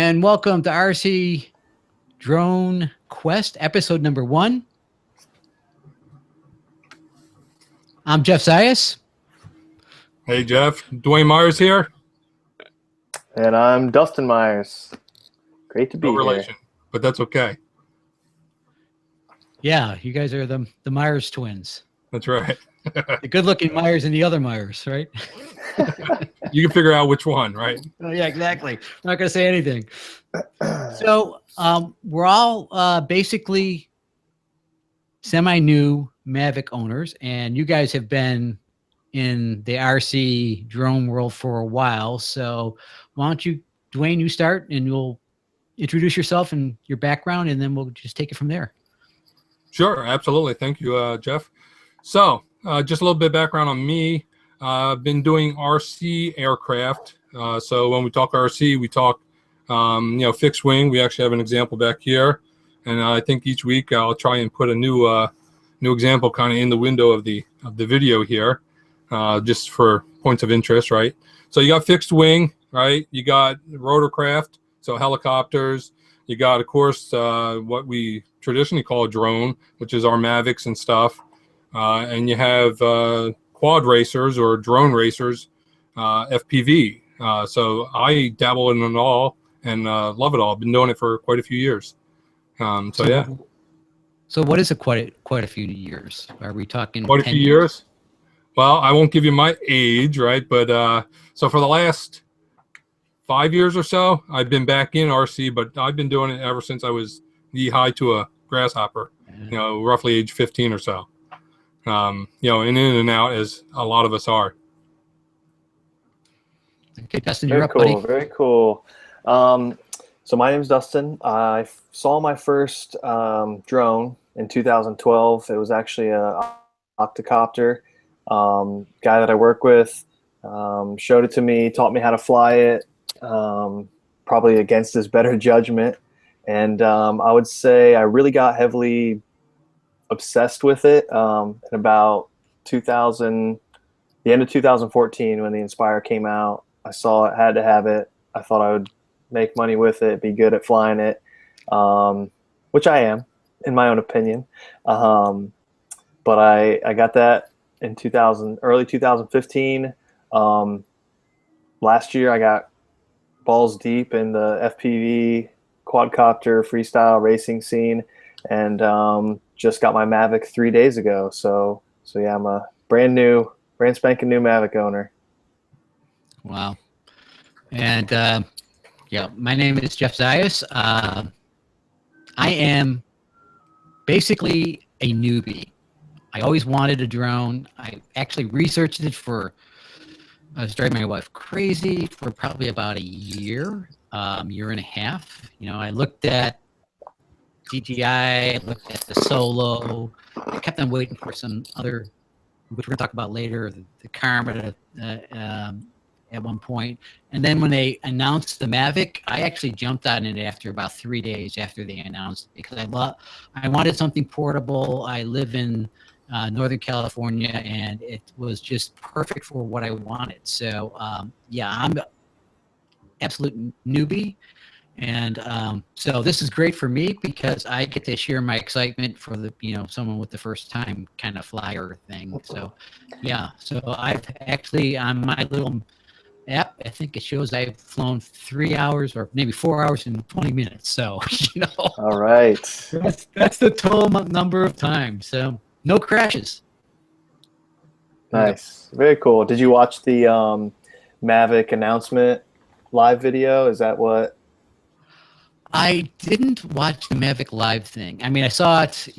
and welcome to RC Drone Quest, episode number 1. I'm Jeff Zayas. Hey, Jeff. Dwayne Myers here. And I'm Dustin Myers. Great to be No here. relation, but that's okay. Yeah, you guys are the Myers twins. That's right. The good-looking Myers and the other Myers, right? You can figure out which one, right? Oh, yeah, exactly. I'm not going to say anything. So we're all basically semi-new Mavic owners, and you guys have been in the RC drone world for a while. So why don't you, Dwayne, you start, and you'll introduce yourself and your background, and then we'll just take it from there. Sure, absolutely. Thank you, Jeff. So just a little bit of background on me. I've been doing RC aircraft. So when we talk RC, we talk, fixed wing. We actually have an example back here. And I think each week I'll try and put a new example kind of in the window of the video here, just for points of interest, right? So you got fixed wing, right? You got rotorcraft, so helicopters. You got, of course, what we traditionally call a drone, which is our Mavics and stuff. And you have quad racers or drone racers, FPV. So I dabble in it all and love it all. I've been doing it for quite a few years. Yeah. So what is quite a few years? Are we talking quite a few years? Well, I won't give you my age, right? But so for the last 5 years or so, I've been back in RC, but I've been doing it ever since I was knee-high to a grasshopper, roughly age 15 or so. And in and out as a lot of us are. Okay, Dustin, you're up, cool, buddy. Very cool. So my name's Dustin. I saw my first drone in 2012. It was actually a octocopter. Guy that I work with showed it to me, taught me how to fly it, probably against his better judgment. And I would say I really got heavily obsessed with it in about the end of 2014 when the Inspire came out. I saw it, had to have it. I thought I would make money with it, be good at flying it, which I am, in my own opinion. But I got that in early 2015. Last year I got balls deep in the FPV quadcopter freestyle racing scene, and just got my Mavic 3 days ago. So yeah, I'm a brand spanking new Mavic owner. Wow. And yeah, my name is Jeff Zayas. I am basically a newbie. I always wanted a drone. I actually researched it I was driving my wife crazy for probably about a year and a half. I looked at DJI, I looked at the Solo. I kept on waiting for some other, which we're going to talk about later, the Karma at one point. And then when they announced the Mavic, I actually jumped on it after about 3 days after they announced it, because I wanted something portable. I live in Northern California, and it was just perfect for what I wanted. So yeah, I'm an absolute newbie. And so this is great for me because I get to share my excitement for someone with the first time kind of flyer thing. So yeah, so I've actually on my little app, I think it shows I've flown 3 hours or maybe 4 hours and 20 minutes. So All right, that's the total number of times. So no crashes. Nice, very cool. Did you watch the Mavic announcement live video? Is that what? I didn't watch the Mavic live thing. I mean, I saw it,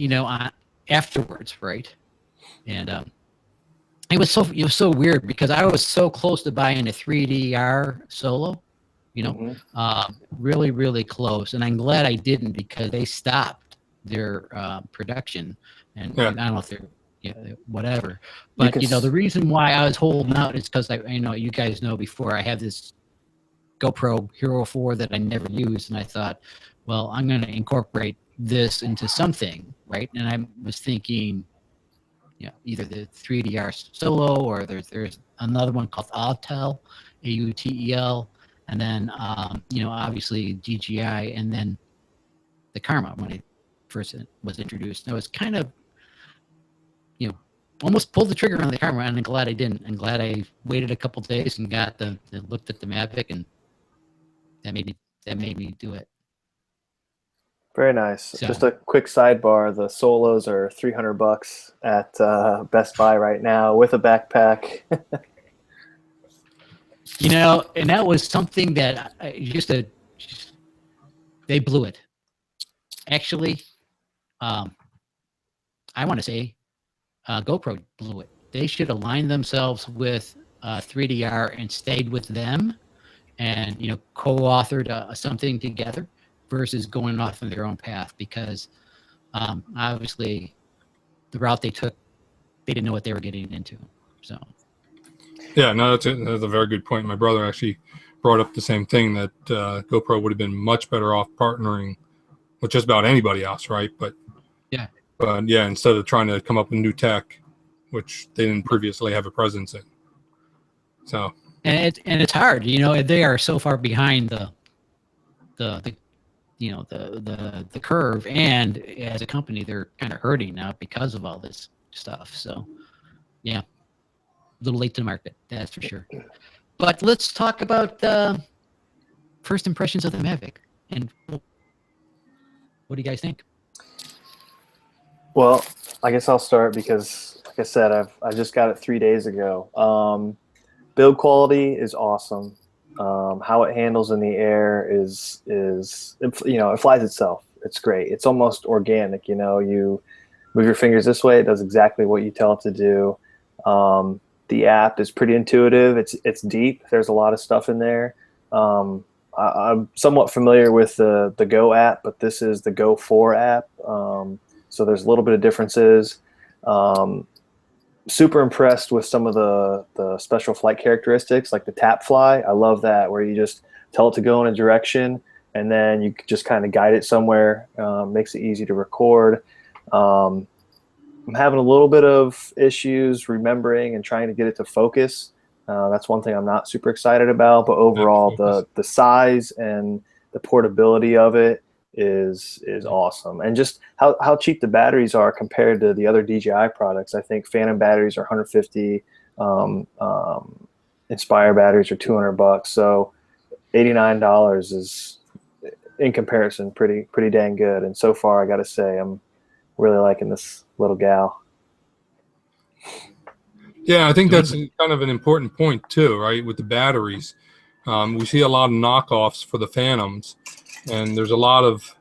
afterwards, right? And it was so weird because I was so close to buying a 3DR Solo, really, really close. And I'm glad I didn't, because they stopped their production. And I don't know if they're whatever. But the reason why I was holding out is because you guys know before I have this GoPro Hero 4 that I never used, and I thought, well, I'm going to incorporate this into something, right? And I was thinking, either the 3DR Solo or there's another one called Autel, AUTEL, and then obviously GGI, and then the Karma when it first was introduced. I was kind of almost pulled the trigger on the Karma, and I'm glad I didn't. I'm glad I waited a couple days and looked at the Mavic, and that made me do it. Very nice. So, just a quick sidebar: the Solos are $300 at Best Buy right now with a backpack. and that was something that they blew it. Actually, I want to say GoPro blew it. They should align themselves with 3DR and stayed with them, and co-authored something together versus going off on their own path, because obviously the route they took, they didn't know what they were getting into. So yeah, no, that's a very good point. My brother actually brought up the same thing, that GoPro would have been much better off partnering with just about anybody else, right? But yeah, instead of trying to come up with new tech, which they didn't previously have a presence in. So and it's hard, they are so far behind the curve, and as a company they're kind of hurting now because of all this stuff. So yeah, a little late to the market, that's for sure. But let's talk about first impressions of the Mavic, and what do you guys think? Well, I guess I'll start because, like I said, I just got it 3 days ago. Build quality is awesome. How it handles in the air is it flies itself. It's great. It's almost organic. You move your fingers this way, it does exactly what you tell it to do. The app is pretty intuitive. It's deep. There's a lot of stuff in there. I'm somewhat familiar with the Go app, but this is the Go 4 app. So there's a little bit of differences. Super impressed with some of the special flight characteristics, like the tap fly. I love that, where you just tell it to go in a direction and then you just kind of guide it somewhere. Makes it easy to record. I'm having a little bit of issues remembering and trying to get it to focus. That's one thing I'm not super excited about, but overall the size and the portability of it is awesome. And just how cheap the batteries are compared to the other DJI products. I think Phantom batteries are 150, Inspire batteries are $200. So $89 is, in comparison, pretty dang good. And so far, I got to say, I'm really liking this little gal. yeah, I think that's kind of an important point too, right? With the batteries, we see a lot of knockoffs for the Phantoms, and there's a lot of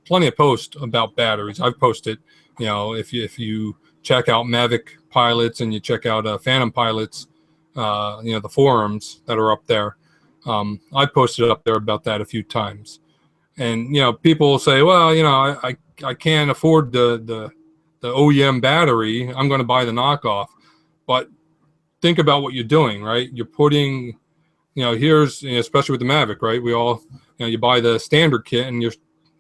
plenty of posts about batteries. I've posted, if you check out Mavic pilots and you check out Phantom pilots, the forums that are up there, I posted up there about that a few times. And people will say, well, I can't afford the OEM battery. I'm going to buy the knockoff. But think about what you're doing, right? You're putting, here's, especially with the Mavic, right? We all, you buy the standard kit and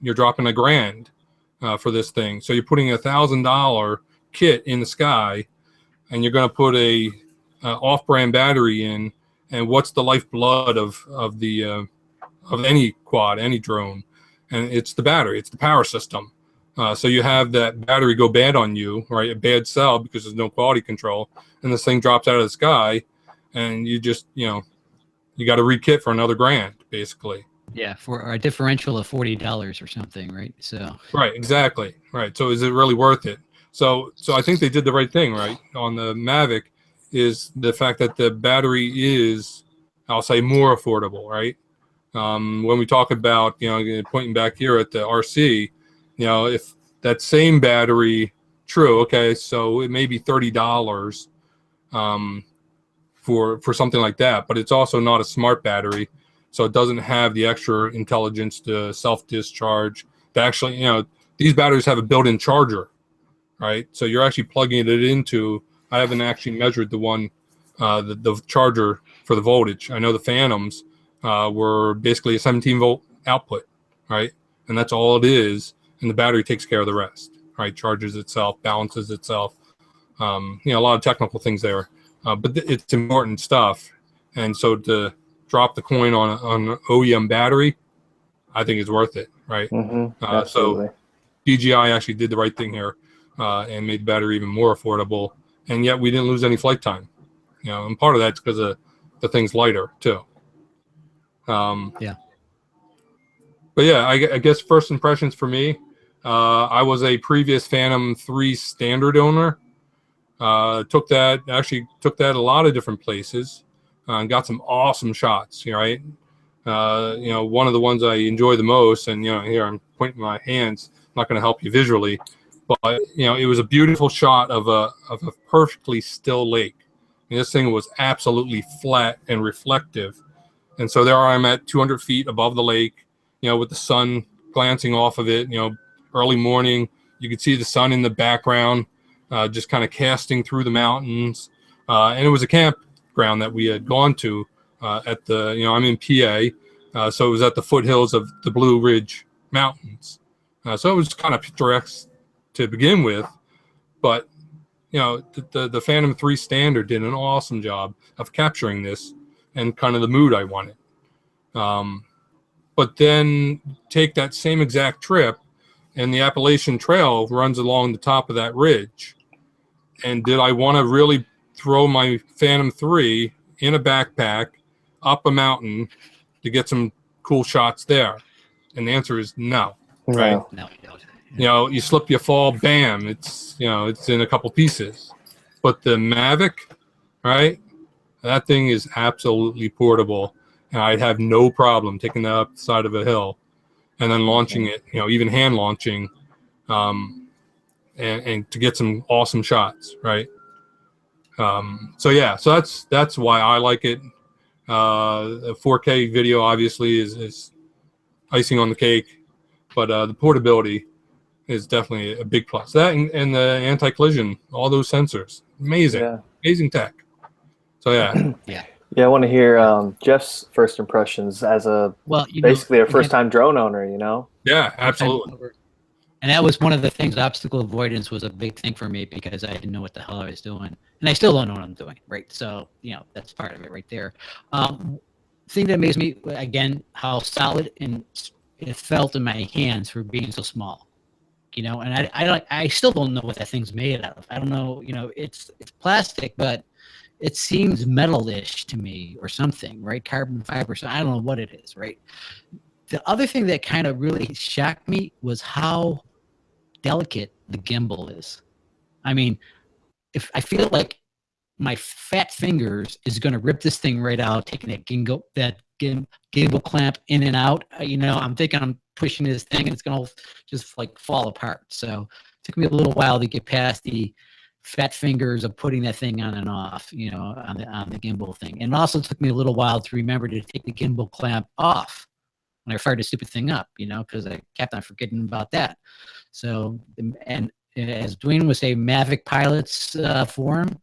you're dropping $1,000 for this thing. So you're putting $1,000 kit in the sky, and you're going to put a off-brand battery in. And what's the lifeblood of any quad, any drone? And it's the battery. It's the power system. So you have that battery go bad on you, right? A bad cell because there's no quality control, and this thing drops out of the sky, and you just, you got to re-kit for another $1,000, basically. Yeah, for a differential of $40 or something, right? So right, exactly, right. So is it really worth it? So I think they did the right thing, right, on the Mavic, is the fact that the battery is, I'll say, more affordable, right? When we talk about, pointing back here at the RC, if that same battery, true, okay, so it may be $30 for something like that, but it's also not a smart battery, so it doesn't have the extra intelligence to self-discharge. To actually, these batteries have a built-in charger, right? So you're actually plugging it into. I haven't actually measured the one, the charger for the voltage. I know the Phantoms were basically a 17-volt output, right? And that's all it is, and the battery takes care of the rest, right? Charges itself, balances itself. A lot of technical things there, but it's important stuff. And so to drop the coin on an OEM battery, I think it's worth it, right? Absolutely. So DJI actually did the right thing here and made the battery even more affordable, and yet we didn't lose any flight time. And part of that's because of the thing's lighter too. Yeah. But yeah, I guess first impressions for me, I was a previous Phantom 3 standard owner. Took that a lot of different places and got some awesome shots, right? One of the ones I enjoy the most, and here I'm pointing my hands, not going to help you visually, but it was a beautiful shot of a perfectly still lake. And this thing was absolutely flat and reflective. And so there I'm at 200 feet above the lake, with the sun glancing off of it, early morning. You could see the sun in the background, just kind of casting through the mountains. And it was a campground that we had gone to at the, I'm in PA. So it was at the foothills of the Blue Ridge Mountains. So it was kind of picturesque to begin with. But, the Phantom 3 Standard did an awesome job of capturing this and kind of the mood I wanted. But then take that same exact trip, and the Appalachian Trail runs along the top of that ridge. And did I want to really throw my Phantom 3 in a backpack up a mountain to get some cool shots there? And the answer is no. Right? No, you don't. You slip, you fall, bam, it's in a couple pieces. But the Mavic, right? That thing is absolutely portable. And I'd have no problem taking that up the side of a hill and then launching it, even hand launching, and to get some awesome shots, right? So that's why I like it. The 4K video obviously is icing on the cake, but the portability is definitely a big plus. That and the anti-collision, all those sensors, amazing tech. So Yeah. Yeah, I want to hear Jeff's first impressions as basically a first-time drone owner. Yeah, absolutely. And that was one of the things. Obstacle avoidance was a big thing for me because I didn't know what the hell I was doing, and I still don't know what I'm doing. Right, so that's part of it right there. Thing that amazed me again, how solid and it felt in my hands for being so small. And I still don't know what that thing's made out of. I don't know. It's plastic, but it seems metal-ish to me or something, right? Carbon fiber. So I don't know what it is, right? The other thing that kind of really shocked me was how delicate the gimbal is. I mean, if I feel like my fat fingers is going to rip this thing right out, taking that gimbal clamp in and out. I'm thinking I'm pushing this thing and it's going to just like fall apart. So it took me a little while to get past the fat fingers of putting that thing on and off, on the gimbal thing. And it also took me a little while to remember to take the gimbal clamp off when I fired the stupid thing up, because I kept on forgetting about that. So, and as Dwayne would say, Mavic pilots forum,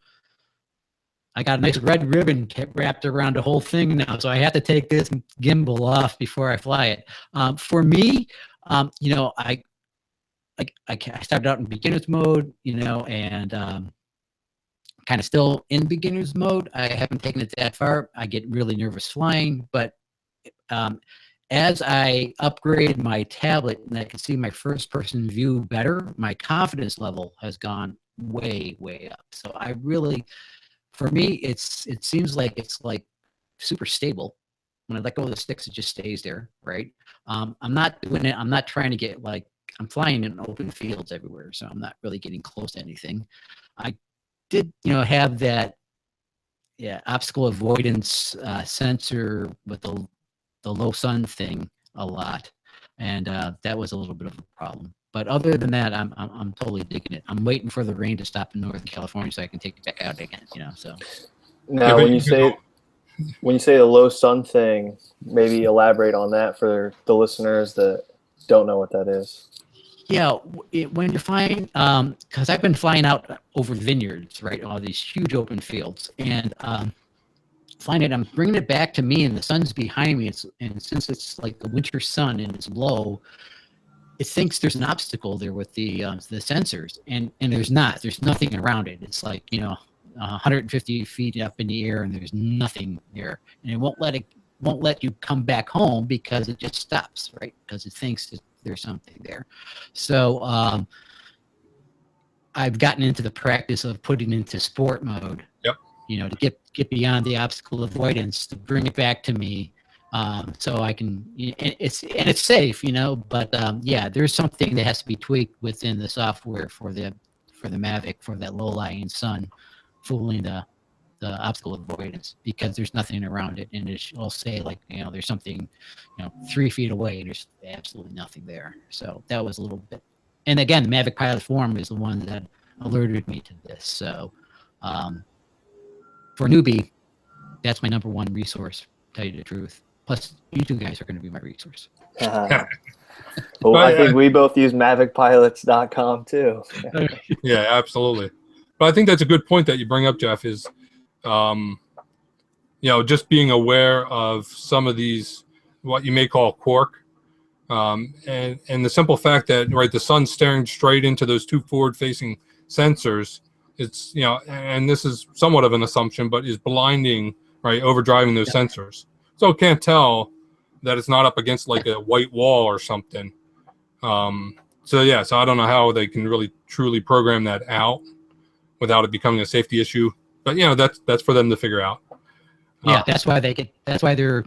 I got a nice red ribbon wrapped around the whole thing now. So I have to take this gimbal off before I fly it. For me, I started out in beginner's mode, and kind of still in beginner's mode. I haven't taken it that far. I get really nervous flying, but as I upgraded my tablet and I can see my first person view better, my confidence level has gone way, way up. So I really, for me, it seems like it's like super stable. When I let go of the sticks, it just stays there, right? I'm not doing it. I'm not trying to get I'm flying in open fields everywhere, so I'm not really getting close to anything. I did, have that, obstacle avoidance sensor with the low sun thing a lot, and that was a little bit of a problem. But other than that, I'm totally digging it. I'm waiting for the rain to stop in Northern California so I can take it back out again. So now, when you say the low sun thing, maybe elaborate on that for the listeners that don't know what that is. Yeah, when you're flying, because I've been flying out over vineyards, right, all these huge open fields, and flying it, I'm bringing it back to me, and the sun's behind me, and since it's like the winter sun and it's low, it thinks there's an obstacle there with the sensors, and there's not. There's nothing around it. It's like 150 feet up in the air, and there's nothing there, and it won't let it won't let you come back home because it just stops, right? Because it thinks that there's something there. So I've gotten into the practice of putting into sport mode. Yep. You know, to get beyond the obstacle avoidance, to bring it back to me, so I can. It's safe, you know. But yeah, there's something that has to be tweaked within the software for the Mavic, for that low-lying sun, fooling the obstacle avoidance, because there's nothing around it, and it'll say, like, you know, there's something, you know, 3 feet away, and there's absolutely nothing there. So that was a little bit. And again, the Mavic Pilot Forum is the one that alerted me to this. So for a newbie, that's my number one resource, to tell you the truth. Plus, you two guys are going to be my resource. Well, I think we both use MavicPilots.com too. Yeah, absolutely. But I think that's a good point that you bring up, Jeff, is, you know, just being aware of some of these, what you may call quark. And the simple fact that, right, the sun's staring straight into those two forward-facing sensors, it's, you know, and this is somewhat of an assumption, but is blinding, right, overdriving those sensors. So it can't tell that it's not up against like a white wall or something. So yeah, so I don't know how they can really truly program that out without it becoming a safety issue. But you know, that's for them to figure out. Yeah, that's why they get. That's why they're.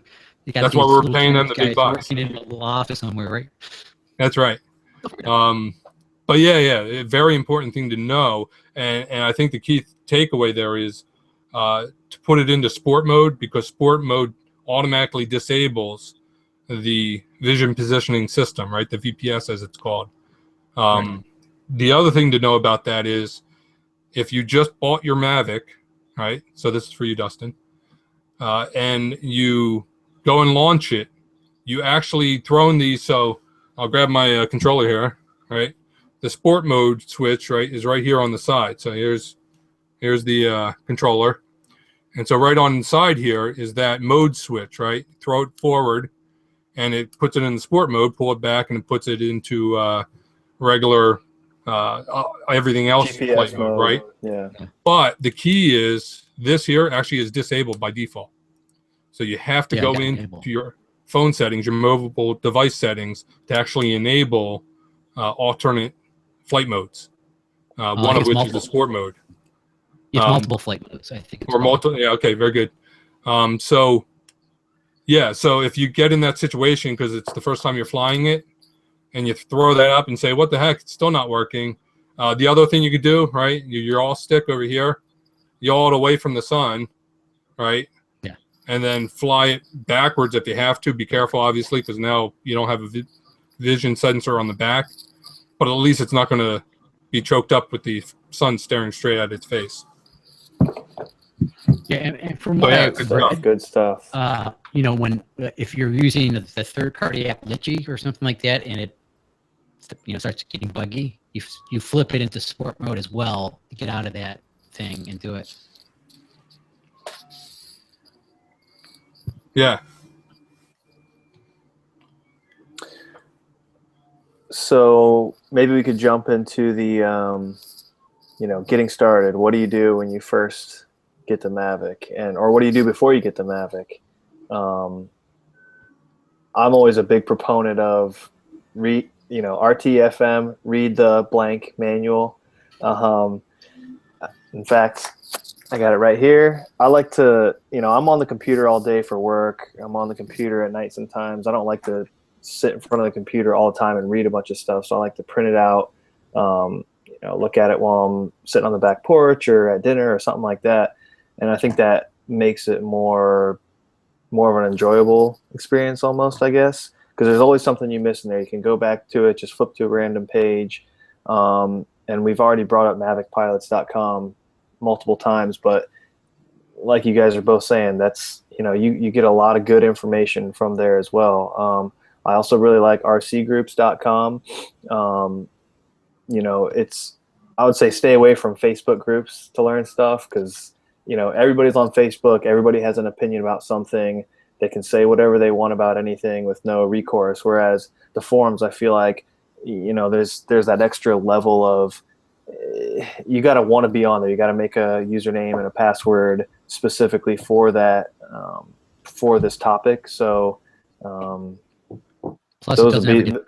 That's why we're paying them the big bucks. Working in a little office somewhere, right? That's right. But yeah, a very important thing to know, and I think the key takeaway there is to put it into sport mode, because sport mode automatically disables the vision positioning system, right? The VPS, as it's called. Right. The other thing to know about that is, if you just bought your Mavic, right? So this is for you, Dustin, and you go and launch it, you actually throw in these. So I'll grab my controller here, right? The sport mode switch, right, is right here on the side. So here's the controller. And so right on the side here is that mode switch, right? Throw it forward, and it puts it in the sport mode, pull it back, and it puts it into regular everything else GPS flight mode, right? Yeah. But the key is this here actually is disabled by default. So you have to go into your phone settings, your mobile device settings, to actually enable alternate flight modes, one of which is the sport mode. It's multiple flight modes, I think. Or multiple, yeah, okay, very good. So, yeah, so if you get in that situation because it's the first time you're flying it, and you throw that up and say, what the heck, it's still not working. The other thing you could do, right, you're all stick over here, yaw it away from the sun, right? Yeah. And then fly it backwards if you have to. Be careful, obviously, because now you don't have a vision sensor on the back. But at least it's not going to be choked up with the sun staring straight at its face. Yeah, and from what I've read, good stuff. You know, if you're using the third-party app Litchi or something like that, and it, you know, starts getting buggy, you flip it into sport mode as well to get out of that thing and do it. Yeah. So maybe we could jump into the, you know, getting started. What do you do when you first get the Mavic, or what do you do before you get the Mavic? I'm always a big proponent of RTFM, read the blank manual. In fact, I got it right here. I like to, you know, I'm on the computer all day for work. I'm on the computer at night sometimes. I don't like to sit in front of the computer all the time and read a bunch of stuff. So I like to print it out, you know, look at it while I'm sitting on the back porch or at dinner or something like that. And I think that makes it more of an enjoyable experience almost, I guess, because there's always something you miss in there. You can go back to it, just flip to a random page. And we've already brought up MavicPilots.com multiple times, but like you guys are both saying, that's, you know, you get a lot of good information from there as well. I also really like RCGroups.com. You know, I would say stay away from Facebook groups to learn stuff, because, you know, everybody's on Facebook. Everybody has an opinion about something. They can say whatever they want about anything with no recourse. Whereas the forums, I feel like, you know, there's that extra level of, you got to want to be on there. You got to make a username and a password specifically for that for this topic. So Plus, those it would doesn't ever be. get,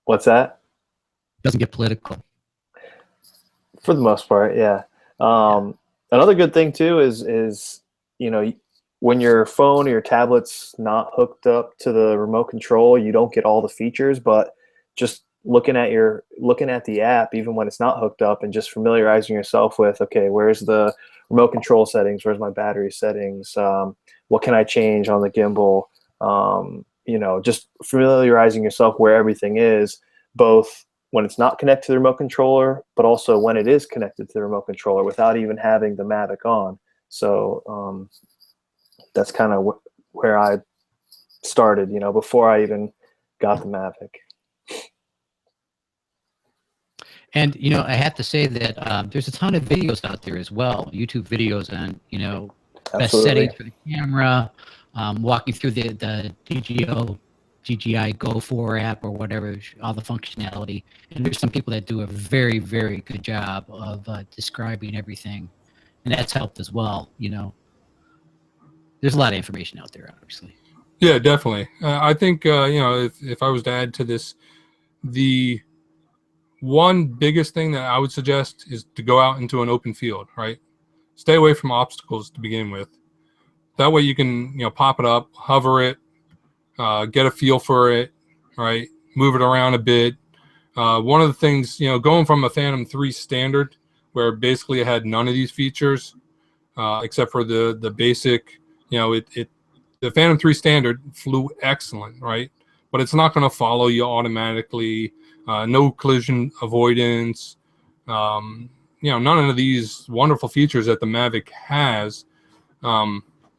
What's that? doesn't get political. For the most part, yeah. Another good thing too is you know, when your phone or your tablet's not hooked up to the remote control, you don't get all the features. But just looking at the app, even when it's not hooked up, and just familiarizing yourself with, okay, where's the remote control settings? Where's my battery settings? What can I change on the gimbal? You know, just familiarizing yourself where everything is, both when it's not connected to the remote controller, but also when it is connected to the remote controller without even having the Mavic on. So that's kind of where I started, you know, before I even got the Mavic. And, you know, I have to say that there's a ton of videos out there as well, YouTube videos on, you know, best Absolutely. settings for the camera, walking through the GGI Go 4 app or whatever, all the functionality. And there's some people that do a very, very good job of describing everything. And that's helped as well, you know. There's a lot of information out there, obviously. Yeah, definitely. I think, you know, if I was to add to this, the one biggest thing that I would suggest is to go out into an open field, right? Stay away from obstacles to begin with. That way you can, you know, pop it up, hover it, get a feel for it, right? Move it around a bit. One of the things, you know, going from a Phantom 3 standard, where basically it had none of these features, except for the basic, you know, the Phantom 3 standard flew excellent, right? But it's not going to follow you automatically. No collision avoidance. You know, none of these wonderful features that the Mavic has.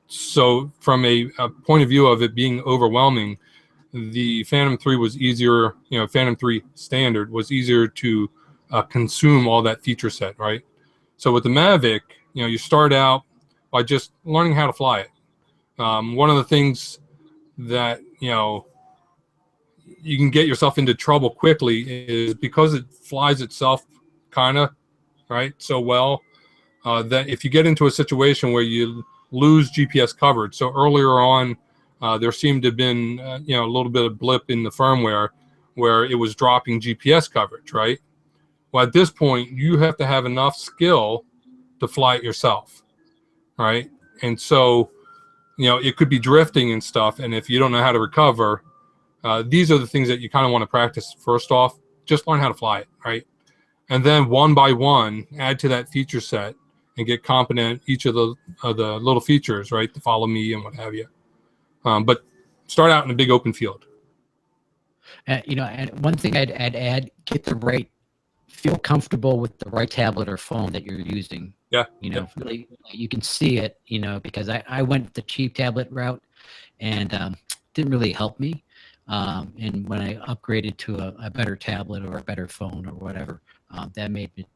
So from a point of view of it being overwhelming, the Phantom 3 was easier, you know, Phantom 3 standard was easier to consume all that feature set, right? So with the Mavic, you know, you start out by just learning how to fly it. One of the things that, you know, you can get yourself into trouble quickly is because it flies itself kind of, right, so well, that if you get into a situation where you lose GPS coverage. So earlier on, there seemed to have been, you know, a little bit of blip in the firmware where it was dropping GPS coverage, right? Well, at this point, you have to have enough skill to fly it yourself, right? And so, you know, it could be drifting and stuff. And if you don't know how to recover, these are the things that you kind of want to practice first off. Just learn how to fly it, right? And then one by one, add to that feature set and get competent each of the little features, right? To follow me and what have you. But start out in a big open field. You know, and one thing I'd add, feel comfortable with the right tablet or phone that you're using. Yeah. You know, really, you can see it, you know, because I went the cheap tablet route and didn't really help me. And when I upgraded to a better tablet or a better phone or whatever, that made it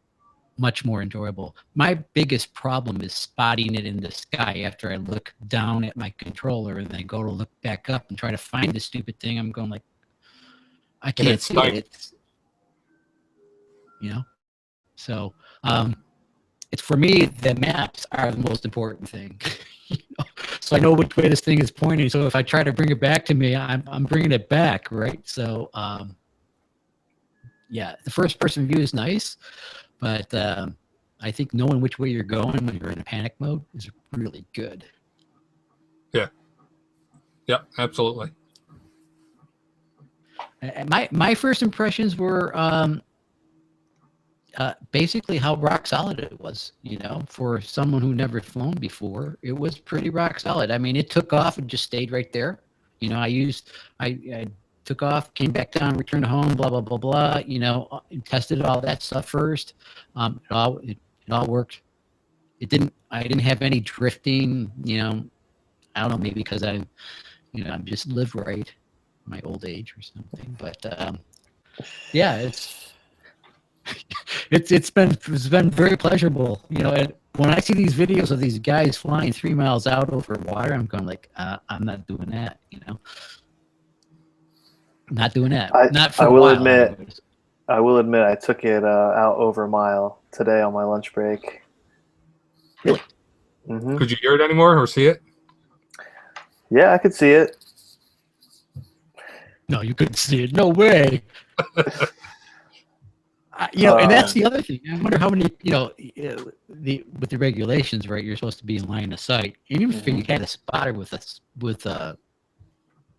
much more enjoyable. My biggest problem is spotting it in the sky after I look down at my controller and then go to look back up and try to find the stupid thing. I'm going like, I can't see it. It's, you know, so it's, for me, the maps are the most important thing. You know? So I know which way this thing is pointing. So if I try to bring it back to me, I'm bringing it back, right? So yeah, the first person view is nice, but I think knowing which way you're going when you're in a panic mode is really good. Yeah. Yeah, absolutely. My first impressions were basically how rock solid it was. You know, for someone who never flown before, it was pretty rock solid. I mean, it took off and just stayed right there. You know, I took off, came back down, returned home, blah blah blah blah. You know, tested all that stuff first. It all worked. I didn't have any drifting. You know, I don't know, maybe because I just live right, my old age or something. But yeah, it's been very pleasurable. You know, and when I see these videos of these guys flying 3 miles out over water, I'm going like, I'm not doing that. You know, not doing that. Not for I a will while. admit, Anyways. I will admit, I took it out over a mile today on my lunch break. Really? Mm-hmm. Could you hear it anymore or see it? Yeah, I could see it. No, you couldn't see it. No way. And that's the other thing. I wonder how many, with the regulations, right? You're supposed to be in line of sight. And even if you had a spotter with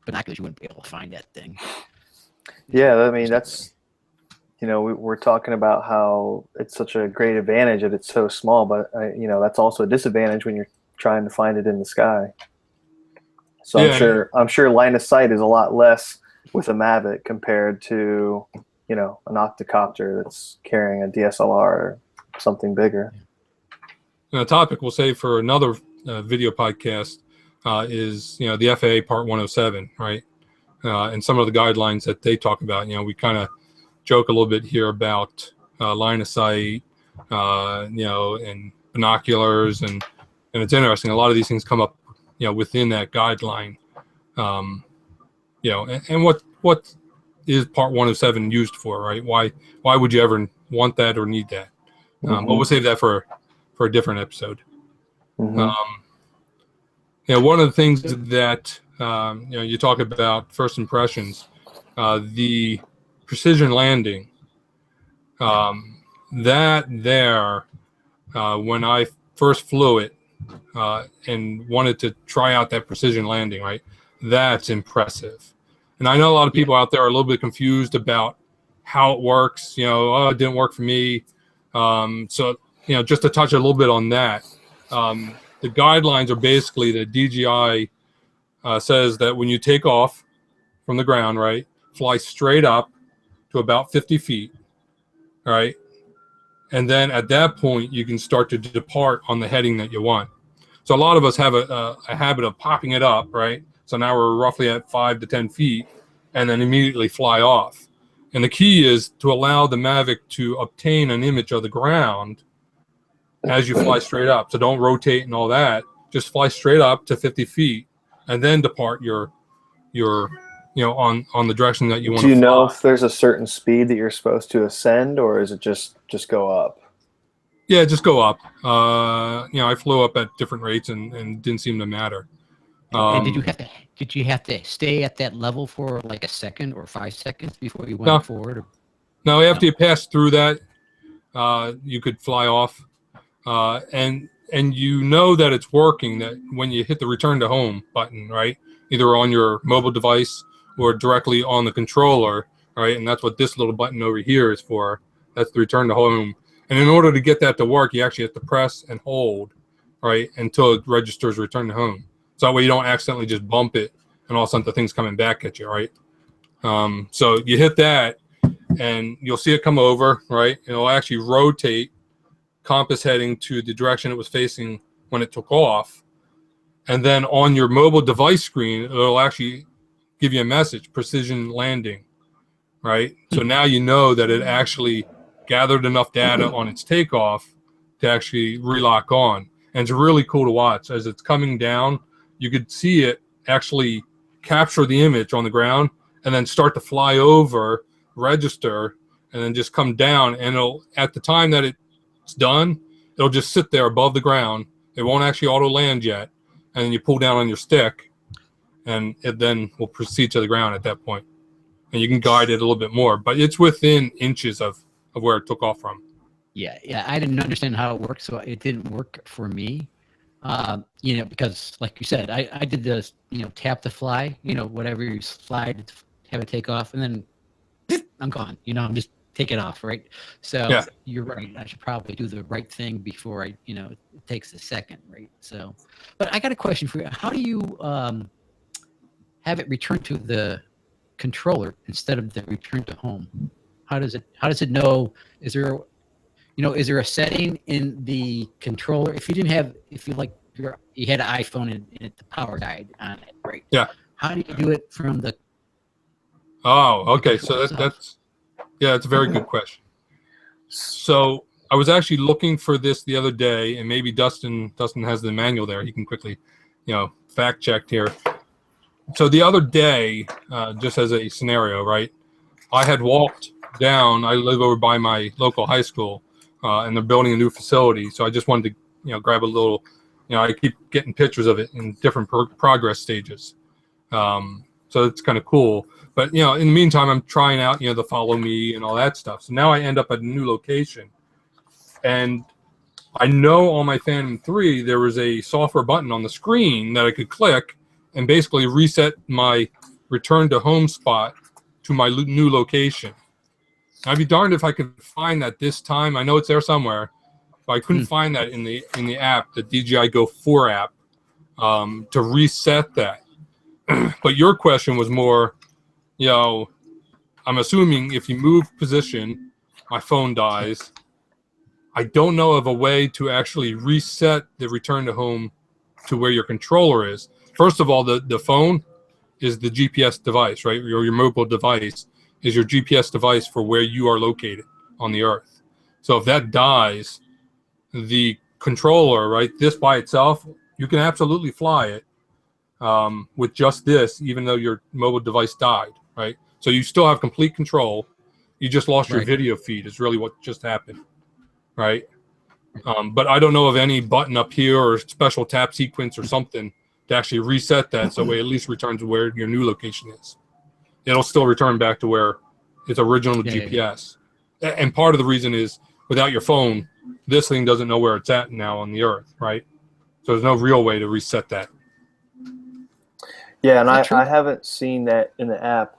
binoculars, you wouldn't be able to find that thing. Yeah, I mean, that's, we're talking about how it's such a great advantage that it's so small, but that's also a disadvantage when you're trying to find it in the sky. So Yeah. I'm sure line of sight is a lot less with a Mavic compared to, an octocopter that's carrying a DSLR or something bigger. And a topic we'll save for another video podcast is, the FAA Part 107, right? And some of the guidelines that they talk about. We kind of joke a little bit here about line of sight, and binoculars, and it's interesting. A lot of these things come up, within that guideline. And what is Part 107 used for, right? Why would you ever want that or need that? But we'll save that for a different episode. One of the things that you talk about first impressions, the precision landing. When I first flew it and wanted to try out that precision landing, right? That's impressive. And I know a lot of people out there are a little bit confused about how it works. It didn't work for me. So just to touch a little bit on that, the guidelines are basically the DJI says that when you take off from the ground, right, fly straight up to about 50 feet, right? And then at that point, you can start to depart on the heading that you want. So a lot of us have a habit of popping it up, right? So now we're roughly at 5 to 10 feet and then immediately fly off. And the key is to allow the Mavic to obtain an image of the ground as you fly straight up. So don't rotate and all that. Just fly straight up to 50 feet and then depart your on the direction that you want to fly. Do you know if there's a certain speed that you're supposed to ascend, or is it just go up? Yeah, just go up. I flew up at different rates and didn't seem to matter. And did you have to stay at that level for like a second or 5 seconds before you went forward? No, after you pass through that, you could fly off. And that it's working, that when you hit the return to home button, right, either on your mobile device or directly on the controller, right, and that's what this little button over here is for. That's the return to home. And in order to get that to work, you actually have to press and hold, right, until it registers return to home. So that way you don't accidentally just bump it and all of a sudden the thing's coming back at you, right? So you hit that and you'll see it come over, right? And it'll actually rotate compass heading to the direction it was facing when it took off. And then on your mobile device screen, it'll actually give you a message, precision landing, right? So now you know that it actually gathered enough data on its takeoff to actually relock on. And it's really cool to watch. As it's coming down, you could see it actually capture the image on the ground and then start to fly over, register, and then just come down. And it'll, at the time that it's done, it'll just sit there above the ground. It won't actually auto land yet. And then you pull down on your stick and it then will proceed to the ground at that point. And you can guide it a little bit more, but it's within inches of where it took off from. Yeah, I didn't understand how it worked, so it didn't work for me. Because like you said, I did this, tap to fly, whatever you slide, have it take off, and then I'm gone. I'm just take it off, right? So yeah. You're right. I should probably do the right thing before it takes a second, right? So, but I got a question for you. How do you have it return to the controller instead of the return to home? How does it know? Is there a setting in the controller? If you had an iPhone and the power died on it, right? Yeah. How do you do it from the? Oh, okay. So that's a very good question. So I was actually looking for this the other day, and maybe Dustin has the manual there. He can quickly, fact check here. So the other day, just as a scenario, right? I had walked down. I live over by my local high school, and they're building a new facility. So I just wanted to, grab a little, I keep getting pictures of it in different progress stages. So it's kind of cool. But, in the meantime, I'm trying out, the follow me and all that stuff. So now I end up at a new location. And I know on my Phantom 3, there was a software button on the screen that I could click and basically reset my return to home spot to my new location. I'd be darned if I could find that this time. I know it's there somewhere, but I couldn't find that in the app, the DJI Go 4 app, to reset that. But your question was more, I'm assuming if you move position, my phone dies. I don't know of a way to actually reset the return to home to where your controller is. First of all, the phone is the GPS device, right? Your mobile device is your GPS device for where you are located on the earth. So if that dies, the controller, right, this by itself, you can absolutely fly it with just this, even though your mobile device died, right? So you still have complete control. You just lost your video feed is really what just happened, right? But I don't know of any button up here or special tap sequence or something to actually reset that so it at least returns to where your new location is. It'll still return back to where its original GPS. And part of the reason is without your phone, this thing doesn't know where it's at now on the earth, right? So there's no real way to reset that. Yeah, and I haven't seen that in the app,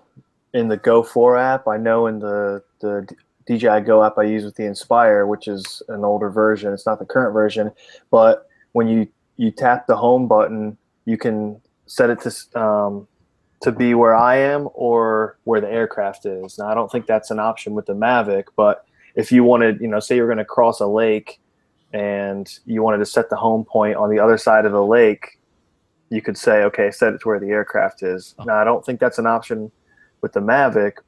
in the Go 4 app. I know in the DJI Go app I use with the Inspire, which is an older version. It's not the current version, but when you tap the home button, you can set it to be where I am or where the aircraft is. Now, I don't think that's an option with the Mavic, but if you wanted, say you're going to cross a lake and you wanted to set the home point on the other side of the lake, you could say, okay, set it to where the aircraft is. Now, I don't think that's an option with the Mavic,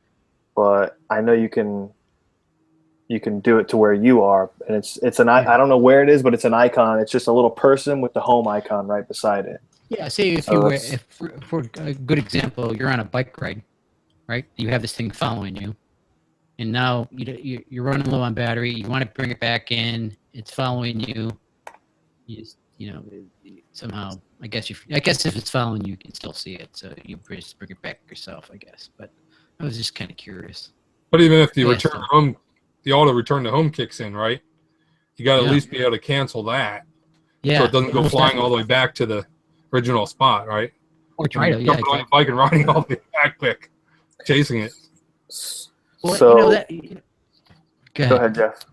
but I know you can do it to where you are, and it's an I don't know where it is, but it's an icon. It's just a little person with the home icon right beside it. Yeah, say if you were, if for a good example, you're on a bike ride, right? You have this thing following you, and now you're running low on battery. You want to bring it back in. It's following you. Somehow, I guess if it's following you, you can still see it. So you just bring it back yourself, I guess. But I was just kind of curious. But even if the return to home, the auto return to home kicks in, right? You got to at least be able to cancel that. Yeah. So it doesn't go flying all the way back to the original spot, right? Or try to, jumping on your bike and riding all the way back quick, chasing it. Well, so, go ahead, Jeff.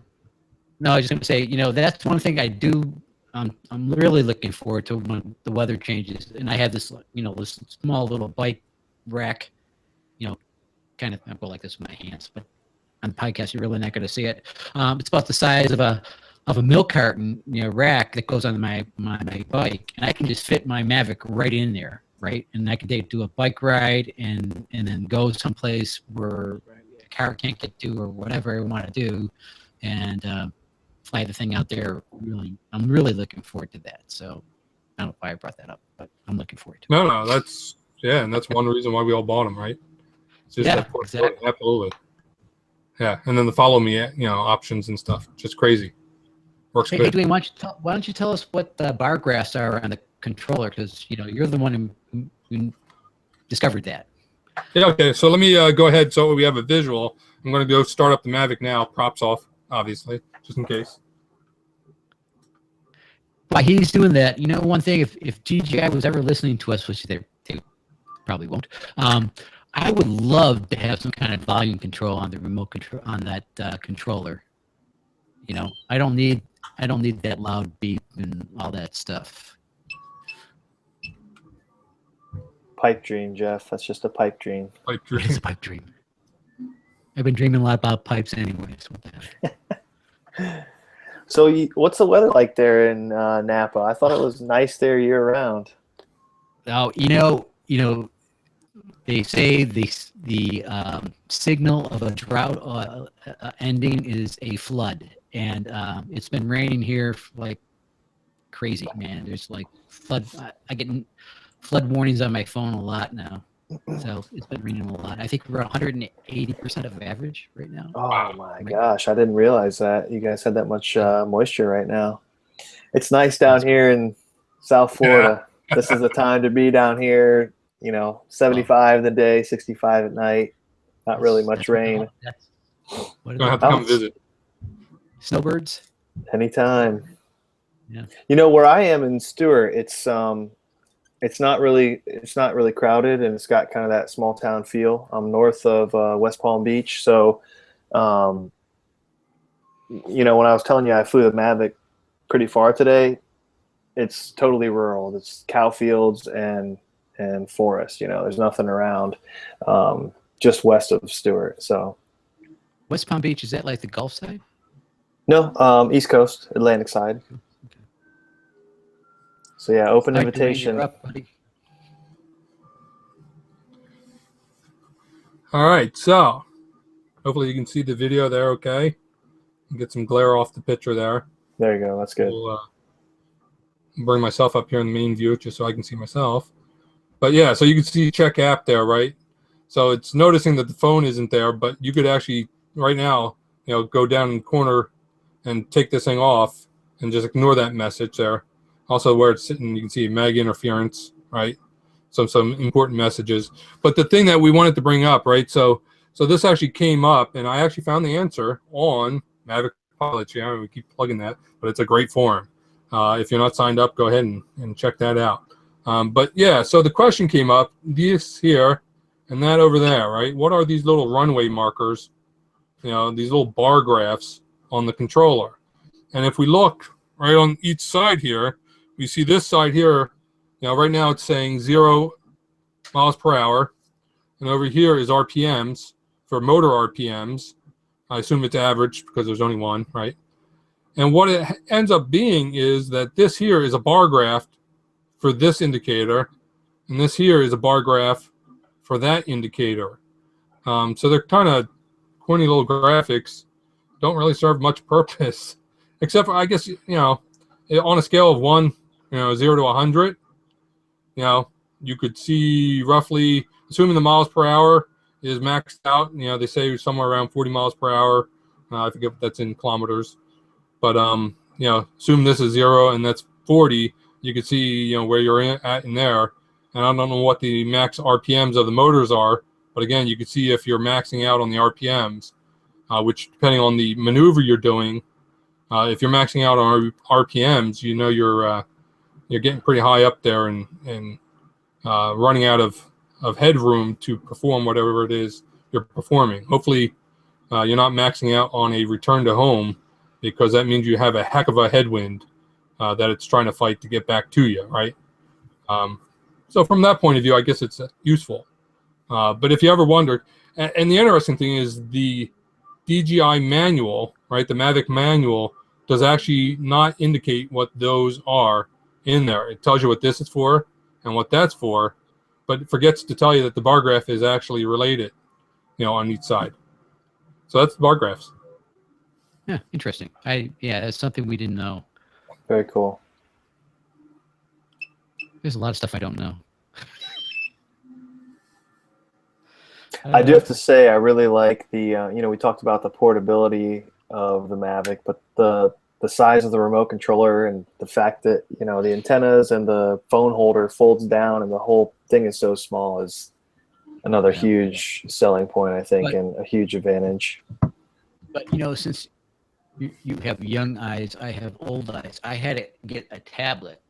No, I was just going to say, that's one thing I do. I'm really looking forward to when the weather changes, and I have this, this small little bike rack, kind of, I'll go like this with my hands, but on the podcast, you're really not going to see it. It's about the size of a milk carton, rack that goes on my bike, and I can just fit my Mavic right in there, right? And I can do a bike ride and then go someplace where a car can't get to or whatever I want to do, and fly the thing out there. I'm really looking forward to that. So I don't know why I brought that up, but I'm looking forward to it. No, that's and that's one reason why we all bought them, right? It's just that exactly. Absolutely. Yeah, and then the follow me, options and stuff. Just crazy. Works good. Hey, Dwayne, why don't you tell us what the bar graphs are on the controller? Because you're the one who discovered that. Yeah. Okay. So let me go ahead. So we have a visual. I'm going to go start up the Mavic now. Props off, obviously, just in case. While he's doing that, one thing, if DJI was ever listening to us, which they probably won't, I would love to have some kind of volume control on the remote control on that controller. I don't need that loud beep and all that stuff. Pipe dream, Jeff. That's just a pipe dream. Pipe dream. It's a pipe dream. I've been dreaming a lot about pipes anyways. So what's the weather like there in Napa? I thought it was nice there year round. Oh, they say the signal of a drought ending is a flood, and it's been raining here like crazy, man. There's like flood. I get flood warnings on my phone a lot now, so it's been raining a lot. I think we're 180% of average right now. Oh my gosh, I didn't realize that you guys had that much moisture right now. It's nice down here in South Florida. This is the time to be down here. 75 in the day, 65 at night. Not really much rain. What gonna have to come visit. Snowbirds. Anytime. Yeah. Where I am in Stewart, it's not really crowded, and it's got kind of that small town feel. I'm north of West Palm Beach, so when I was telling you I flew the Mavic pretty far today, it's totally rural. It's cow fields and forest. There's nothing around, just west of Stewart. So West Palm Beach, is that like the Gulf side? no, East Coast, Atlantic side. Okay. So yeah, open All right, invitation. Dwayne, you're up, buddy. All right, so hopefully you can see the video there. Okay, get some glare off the picture there. There you go. That's good. We'll bring myself up here in the main view just so I can see myself. But yeah, so you can see check app there, right? So it's noticing that the phone isn't there, but you could actually right now, go down in the corner and take this thing off and just ignore that message there. Also where it's sitting, you can see mag interference, right? Some important messages. But the thing that we wanted to bring up, right? So this actually came up, and I actually found the answer on Mavic Pilot. Yeah, we keep plugging that, but it's a great forum. If you're not signed up, go ahead and check that out. But yeah, so the question came up, this here and that over there, right? What are these little runway markers, these little bar graphs on the controller? And if we look right on each side here, we see this side here, right now it's saying 0 miles per hour. And over here is RPMs for motor RPMs. I assume it's average because there's only one, right? And what it ends up being is that this here is a bar graph for this indicator, and this here is a bar graph for that indicator. So they're kind of corny little graphics, don't really serve much purpose, except for, I guess, on a scale of 1, 0 to 100, you could see roughly, assuming the miles per hour is maxed out, they say somewhere around 40 miles per hour. I forget if that's in kilometers. But, assume this is 0 and that's 40, you can see, where you're at in there. And I don't know what the max RPMs of the motors are, but again, you can see if you're maxing out on the RPMs, which depending on the maneuver you're doing, if you're maxing out on RPMs, you're getting pretty high up there and running out of headroom to perform whatever it is you're performing. Hopefully, you're not maxing out on a return to home, because that means you have a heck of a headwind that it's trying to fight to get back to you, right? So from that point of view, I guess it's useful. But if you ever wondered, and the interesting thing is the DJI manual, right, the Mavic manual, does actually not indicate what those are in there. It tells you what this is for and what that's for, but it forgets to tell you that the bar graph is actually related, on each side. So that's the bar graphs. Yeah, interesting. That's something we didn't know. Very cool. There's a lot of stuff I don't know. I do have to say, I really like the, we talked about the portability of the Mavic, but the size of the remote controller and the fact that, the antennas and the phone holder folds down and the whole thing is so small is another huge selling point, I think, and a huge advantage. But, since you have young eyes, I have old eyes, I had to get a tablet,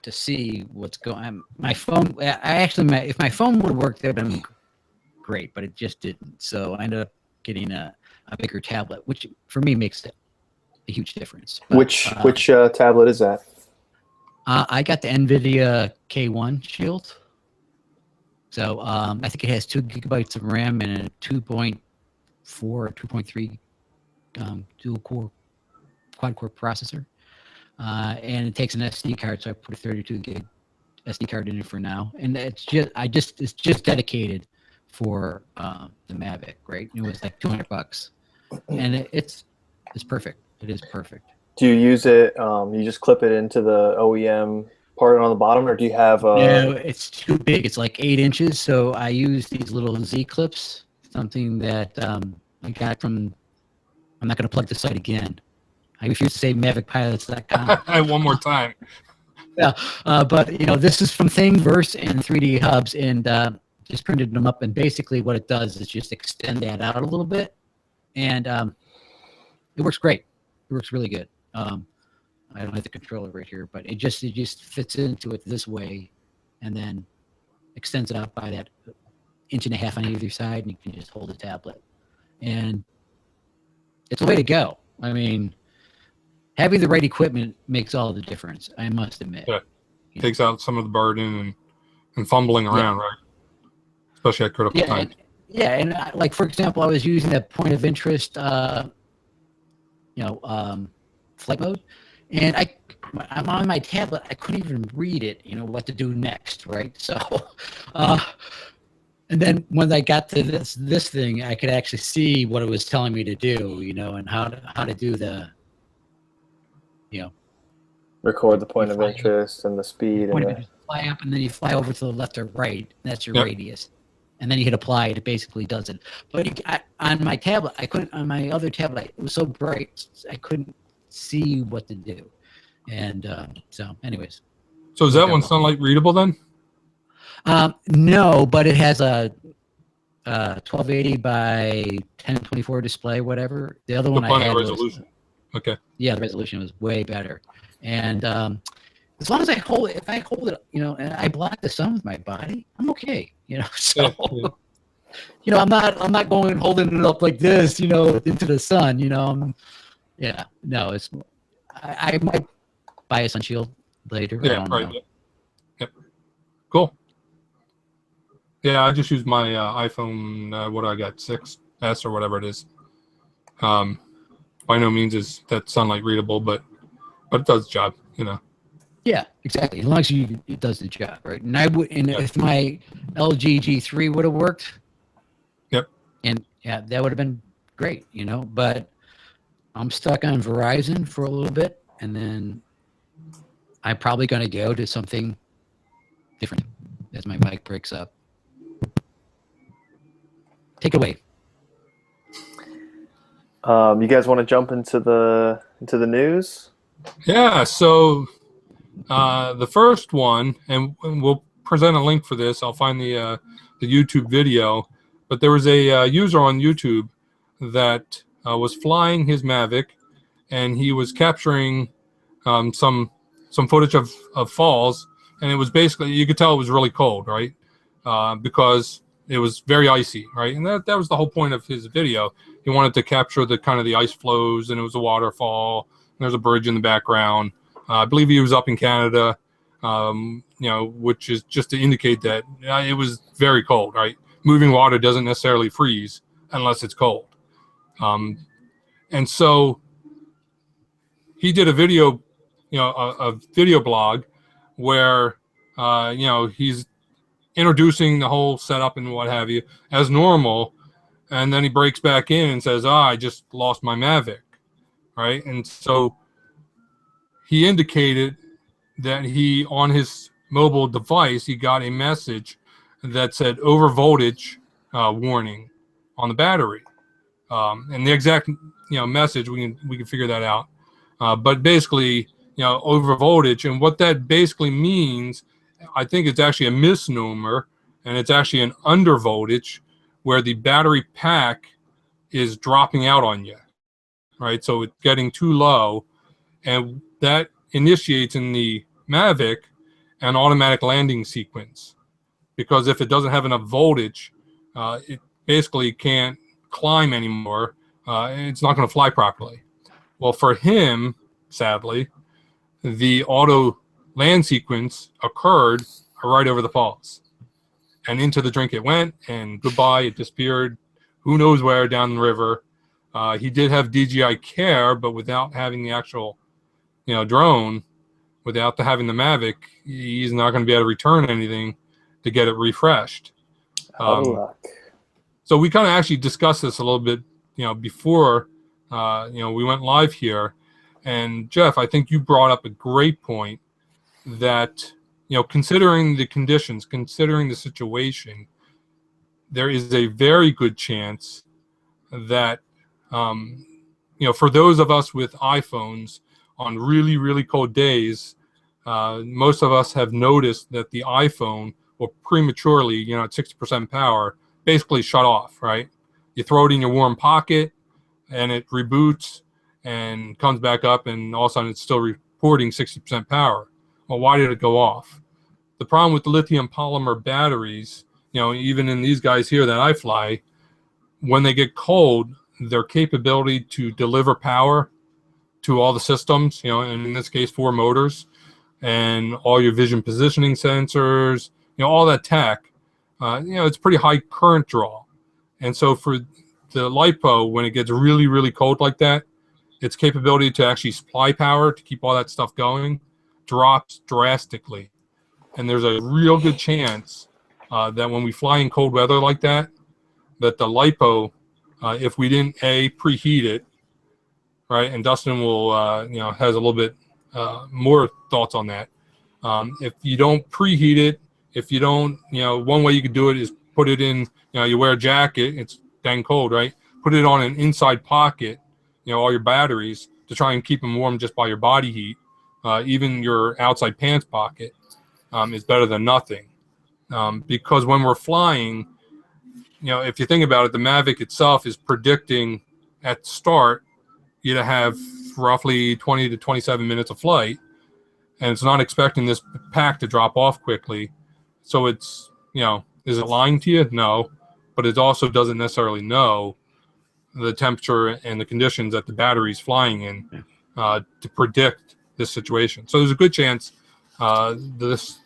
to see what's going on. My phone, if my phone would have worked, that would have been great, but it just didn't. So I ended up getting a bigger tablet, which for me makes a huge difference. But, which tablet is that? I got the NVIDIA K1 Shield. So I think it has 2 gigabytes of RAM and a 2.4 or 2.3 dual core quad core processor, and it takes an SD card, so I put a 32 gig SD card in it for now, and it's just dedicated for the Mavic, right? It was like $200, and it's perfect. It is perfect. Do you use it? You just clip it into the OEM part on the bottom, or do you have? No, it's too big. It's like 8 inches, so I use these little Z clips, something that I got from. I'm not going to plug the site again. I refuse to say MavicPilots.com. One more time. Yeah, but this is from Thingiverse and 3D Hubs, and just printed them up. And basically, what it does is just extend that out a little bit, and it works great. It works really good. I don't have the controller right here, but it just fits into it this way, and then extends it out by that 1.5 inches on either side, and you can just hold the tablet. And it's the way to go. I mean, having the right equipment makes all the difference, I must admit. Yeah. Takes out some of the burden and fumbling around, right? Especially at critical times. And like, for example, I was using that point of interest, flight mode, and I'm on my tablet. I couldn't even read it, what to do next, right? So, and then when I got to this thing, I could actually see what it was telling me to do, and how to do the, record the point of interest and the speed. Fly up, and then you fly over to the left or right. That's your radius. And then you hit apply, and it basically does it. But on my tablet, I couldn't. On my other tablet, it was so bright, I couldn't see what to do. And so, anyways. So is that one sunlight readable then? No, but it has a 1280 by 1024 display, whatever. The other one I had resolution. Okay. Yeah, the resolution was way better. And as long as if I hold it, and I block the sun with my body, I'm okay. So, I'm not going and holding it up like this, into the sun. No, it's. I might buy a sun shield later. Yeah, right. Yep. Cool. Yeah, I just use my iPhone. What do I got? 6S or whatever it is. By no means is that sunlight readable, but it does the job. Yeah, exactly. As long as it does the job, right? And if my LG G3 would have worked, and that would have been great, But I'm stuck on Verizon for a little bit, and then I'm probably going to go to something different as my mic breaks up. Take it away. You guys want to jump into the news? Yeah. So the first one, and we'll present a link for this. I'll find the YouTube video. But there was a user on YouTube that was flying his Mavic, and he was capturing some footage of falls, and it was basically, you could tell it was really cold, right? Because it was very icy, right? And that was the whole point of his video. He wanted to capture the kind of the ice flows, and it was a waterfall, and there's a bridge in the background. I believe he was up in Canada, which is just to indicate that it was very cold, right? Moving water doesn't necessarily freeze unless it's cold. And so he did a video, a video blog where, he's introducing the whole setup and what have you as normal. And then he breaks back in and says, I just lost my Mavic, right? And so he indicated that on his mobile device, he got a message that said over voltage warning on the battery. And the exact, message, we can figure that out. But basically, over voltage, and what that basically means, I think it's actually a misnomer, and it's actually an under voltage where the battery pack is dropping out on you, right? So it's getting too low, and that initiates in the Mavic an automatic landing sequence, because if it doesn't have enough voltage, it basically can't climb anymore. It's not going to fly properly. Well, for him, sadly, the auto land sequence occurred right over the falls, and into the drink it went, and goodbye, it disappeared. Who knows where down the river. He did have DJI Care, but without having the actual, drone, without having the Mavic, he's not going to be able to return anything to get it refreshed. So we kind of actually discussed this a little bit, before, we went live here. And Jeff, I think you brought up a great point that, considering the conditions, considering the situation, there is a very good chance that, for those of us with iPhones on really, really cold days, most of us have noticed that the iPhone will prematurely, at 60% power, basically shut off, right? You throw it in your warm pocket and it reboots and comes back up, and all of a sudden it's still reporting 60% power. Well, why did it go off? The problem with the lithium polymer batteries, even in these guys here that I fly, when they get cold, their capability to deliver power to all the systems, and in this case, 4 motors, and all your vision positioning sensors, all that tech, it's pretty high current draw. And so for the LiPo, when it gets really, really cold like that, its capability to actually supply power to keep all that stuff going drops drastically. And there's a real good chance that when we fly in cold weather like that, that the LiPo, if we didn't preheat it, right? And Dustin will, has a little bit more thoughts on that. If you don't preheat it, if you don't, one way you could do it is put it in, you wear a jacket, it's dang cold, right? Put it on an inside pocket, all your batteries, to try and keep them warm just by your body heat. Even your outside pants pocket is better than nothing. Because when we're flying, if you think about it, the Mavic itself is predicting at the start you to have roughly 20 to 27 minutes of flight, and it's not expecting this pack to drop off quickly. So it's, is it lying to you? No, but it also doesn't necessarily know the temperature and the conditions that the battery's flying in to predict this situation. So there's a good chance this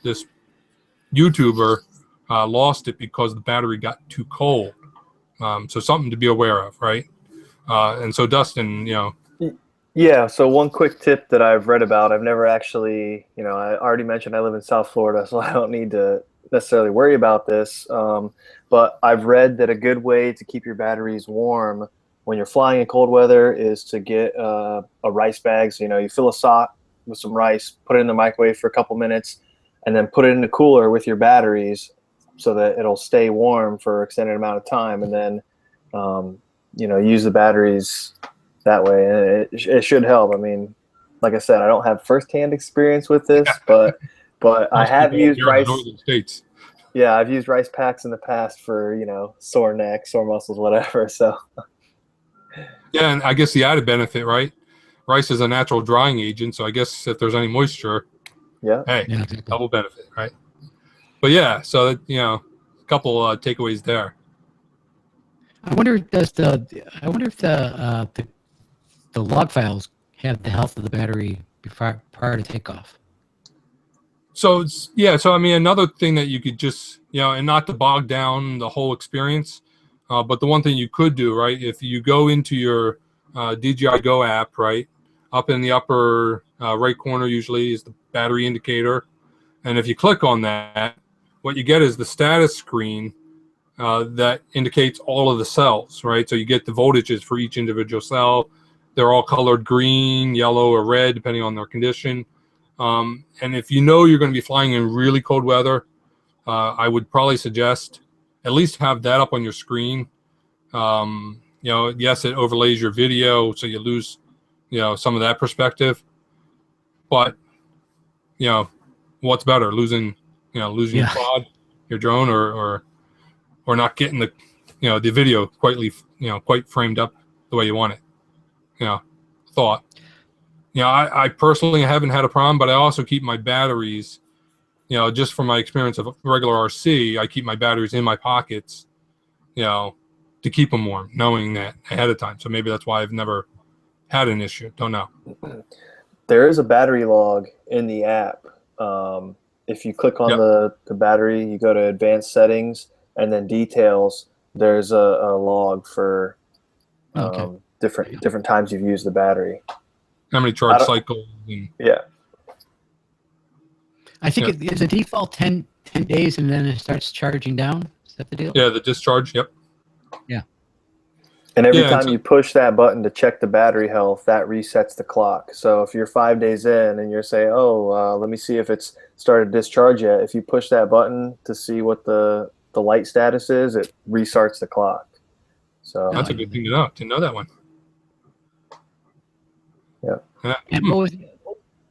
YouTuber lost it because the battery got too cold. So something to be aware of, right? And so Dustin, Yeah, so one quick tip that I've read about, I've never actually, I already mentioned I live in South Florida, so I don't need to necessarily worry about this. But I've read that a good way to keep your batteries warm when you're flying in cold weather is to get a rice bag. So, you fill a sock with some rice, put it in the microwave for a couple minutes, and then put it in the cooler with your batteries so that it'll stay warm for an extended amount of time. And then, use the batteries that way, and it should help. I mean, like I said, I don't have firsthand experience with this, but I have used rice. Northern States. Yeah, I've used rice packs in the past for sore neck, sore muscles, whatever. So yeah, and I guess the added benefit, right? Rice is a natural drying agent, so I guess if there's any moisture, hey, double benefit, right? But yeah, so a couple takeaways there. I wonder if the log files have the health of the battery prior to takeoff. So I mean, another thing that you could just, and not to bog down the whole experience, but the one thing you could do, right, if you go into your DJI Go app, right, up in the upper right corner usually is the battery indicator. And if you click on that, what you get is the status screen that indicates all of the cells, right? So you get the voltages for each individual cell. They're all colored green, yellow, or red, depending on their condition. And if you're going to be flying in really cold weather, I would probably suggest at least have that up on your screen. Yes, it overlays your video, so you lose, some of that perspective. But, what's better, losing your quad, your drone, or not getting the, the video quite framed up the way you want it. Thought. I personally haven't had a problem, but I also keep my batteries, just from my experience of regular RC, I keep my batteries in my pockets, to keep them warm, knowing that ahead of time. So maybe that's why I've never had an issue. Don't know. There is a battery log in the app. If you click on the battery, you go to advanced settings and then details, there's a log for different times you've used the battery. How many charge cycles? I think it is a default 10 days, and then it starts charging down. Is that the deal? Yeah, the discharge. Yep. Yeah. And every time you push that button to check the battery health, that resets the clock. So if you're 5 days in and you're saying, let me see if it's started to discharge yet, if you push that button to see what the light status is, it restarts the clock. So that's a good thing to know. To know that one. Yeah. And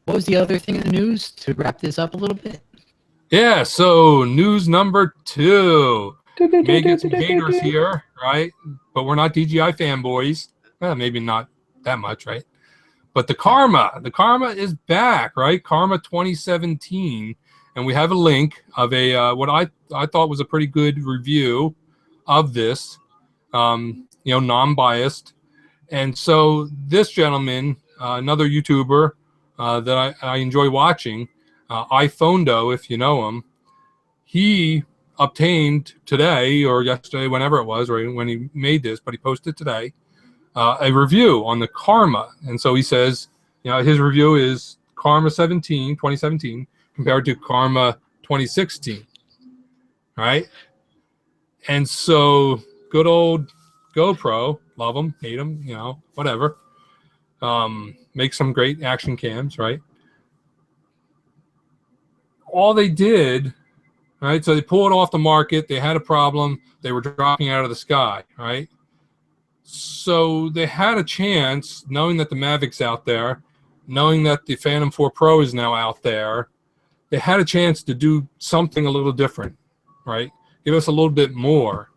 what was the other thing in the news to wrap this up a little bit? Yeah, so news number 2. May get some haters here, right? But we're not DJI fanboys. Maybe not that much, right? But the Karma is back, right? Karma 2017, and we have a link of a what I thought was a pretty good review of this, non-biased. And so this gentleman, another YouTuber that I enjoy watching, iPhonedo, if you know him, he obtained today or yesterday, whenever it was, right when he made this, but he posted today, a review on the Karma. And so he says, his review is Karma 2017 compared to Karma 2016, right? And so good old GoPro, love them, hate them, whatever. Make some great action cams, right? All they did, right? So they pulled it off the market. They had a problem. They were dropping out of the sky, right? So they had a chance, knowing that the Mavic's out there, knowing that the Phantom 4 Pro is now out there, they had a chance to do something a little different, right? Give us a little bit more.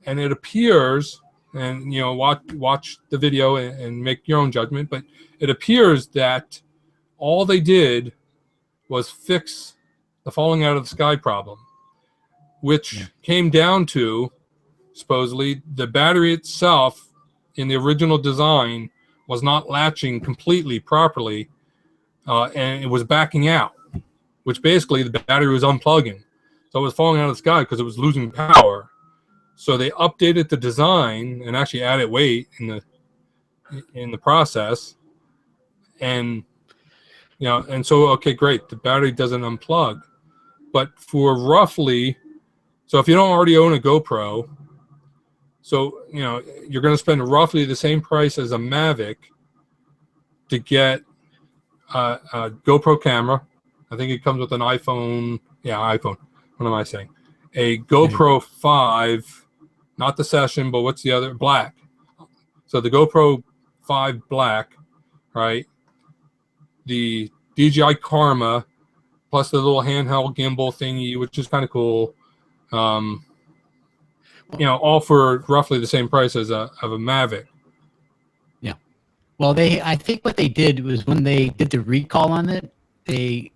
And it appears, and watch the video and make your own judgment, but it appears that all they did was fix the falling out of the sky problem, which came down to, supposedly, the battery itself in the original design was not latching completely properly, and it was backing out, which basically the battery was unplugging. So it was falling out of the sky because it was losing power. So they updated the design and actually added weight in the process. And and so, okay, great, the battery doesn't unplug. But for roughly, so if you don't already own a GoPro, so you're going to spend roughly the same price as a Mavic to get a GoPro camera. I think it comes with an iPhone. Yeah, iPhone. What am I saying? A GoPro 5, not the Session, but what's the other? Black. So the GoPro 5 Black, right? The DJI Karma, plus the little handheld gimbal thingy, which is kind of cool. All for roughly the same price as of a Mavic. Yeah. Well, I think what they did was when they did the recall on it, they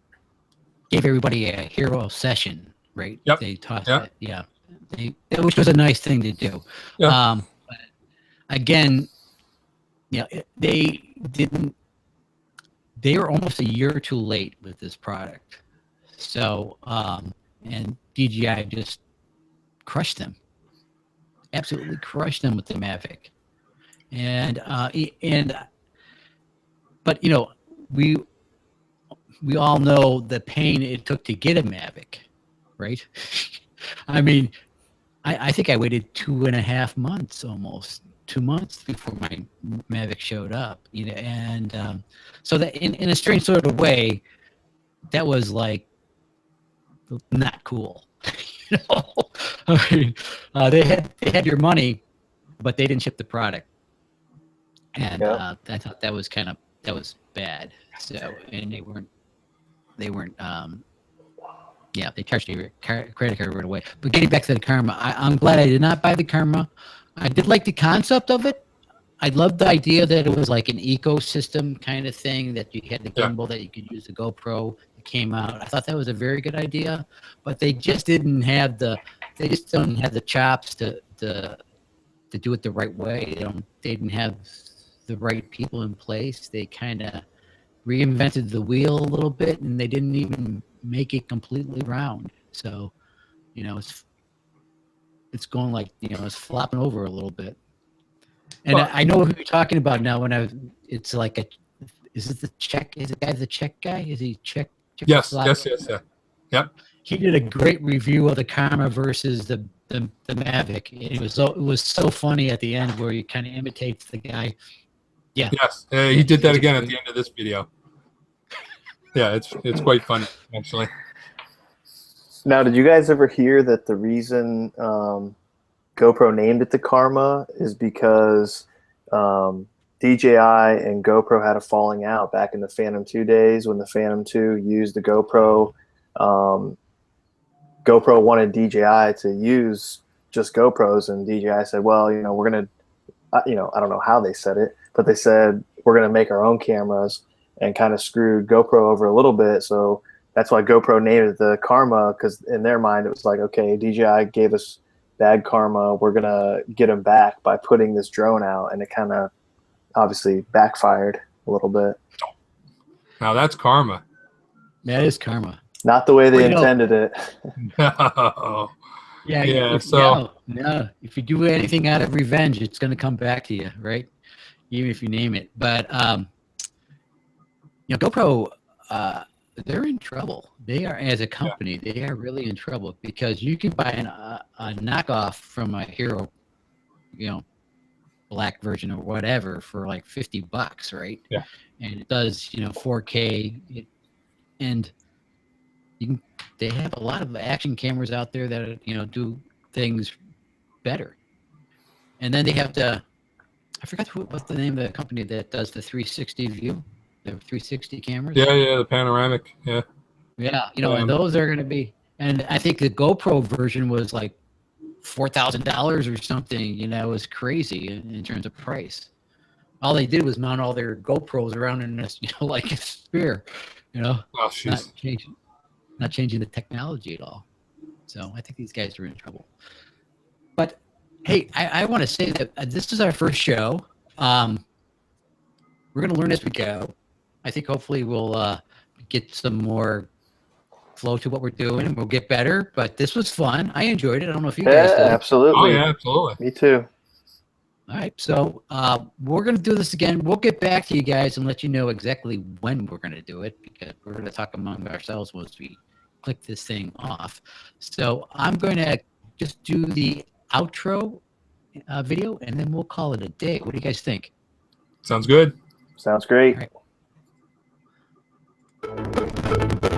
gave everybody a hero session, right? Yep. They taught that, which was a nice thing to do. Yeah. But again, they didn't. They were almost a year too late with this product. So, and DJI just crushed them. Absolutely crushed them with the Mavic. But we all know the pain it took to get a Mavic, right? I mean, I think I waited 2.5 months, almost 2 months before my Mavic showed up, and so that in a strange sort of way, that was like not cool. I mean, they had your money, but they didn't ship the product, and I thought that was bad. So, and they weren't they charged your credit card right away. But getting back to the Karma, I'm glad I did not buy the Karma. I did like the concept of it. I loved the idea that it was like an ecosystem kind of thing, that you had the gimbal, that you could use the GoPro. It came out. I thought that was a very good idea, but they just don't have the chops to do it the right way. They didn't have the right people in place. They kind of reinvented the wheel a little bit, and they didn't even make it completely round. So, it's going like, it's flopping over a little bit. And I know who you're talking about now. It's like is it the Czech? Is the guy the Czech guy? Is he Czech? Yes. Yep. He did a great review of the Karma versus the Mavic. It was so funny at the end where he kind of imitates the guy. Yeah. Yes. He did that again at the end of this video. Yeah, it's quite funny, actually. Now, did you guys ever hear that the reason GoPro named it the Karma is because DJI and GoPro had a falling out back in the Phantom 2 days when the Phantom 2 used the GoPro. GoPro wanted DJI to use just GoPros, and DJI said, well, you know, we're going to, you know, I don't know how they said it, but they said, we're going to make our own cameras, and kind of screwed GoPro over a little bit. So that's why GoPro named it the Karma, because in their mind, it was like, okay, DJI gave us bad karma. We're going to get them back by putting this drone out. And it kind of obviously backfired a little bit. Now that's karma. That is karma. Not the way they Well, intended it. No. Yeah. Yeah, If, so- no. If you do anything out of revenge, it's going to come back to you, right? Even if you name it. But you know, GoPro, they're in trouble. They are, as a company, they are really in trouble, because you can buy a knockoff from a Hero, you know, black version or whatever for like $50, right? Yeah. And it does, you know, 4K, and they have a lot of action cameras out there that, you know, do things better. And then they have I forgot what's the name of the company that does the 360 view, the 360 cameras. Yeah, the panoramic. Yeah. Yeah, you know, and those are going to be, and I think the GoPro version was like $4,000 or something. You know, it was crazy in terms of price. All they did was mount all their GoPros around in this, you know, like a spear. You know, Oh, jeez. not changing the technology at all. So I think these guys are in trouble. But hey, I want to say that this is our first show. We're going to learn as we go. I think hopefully we'll get some more flow to what we're doing, and we'll get better. But this was fun. I enjoyed it. I don't know if you guys did. Absolutely. Oh, yeah, absolutely. Me too. All right, so we're going to do this again. We'll get back to you guys and let you know exactly when we're going to do it, because we're going to talk among ourselves once we click this thing off. So I'm going to just do the outro video, and then we'll call it a day. What do you guys think? Sounds good. Sounds great. All right.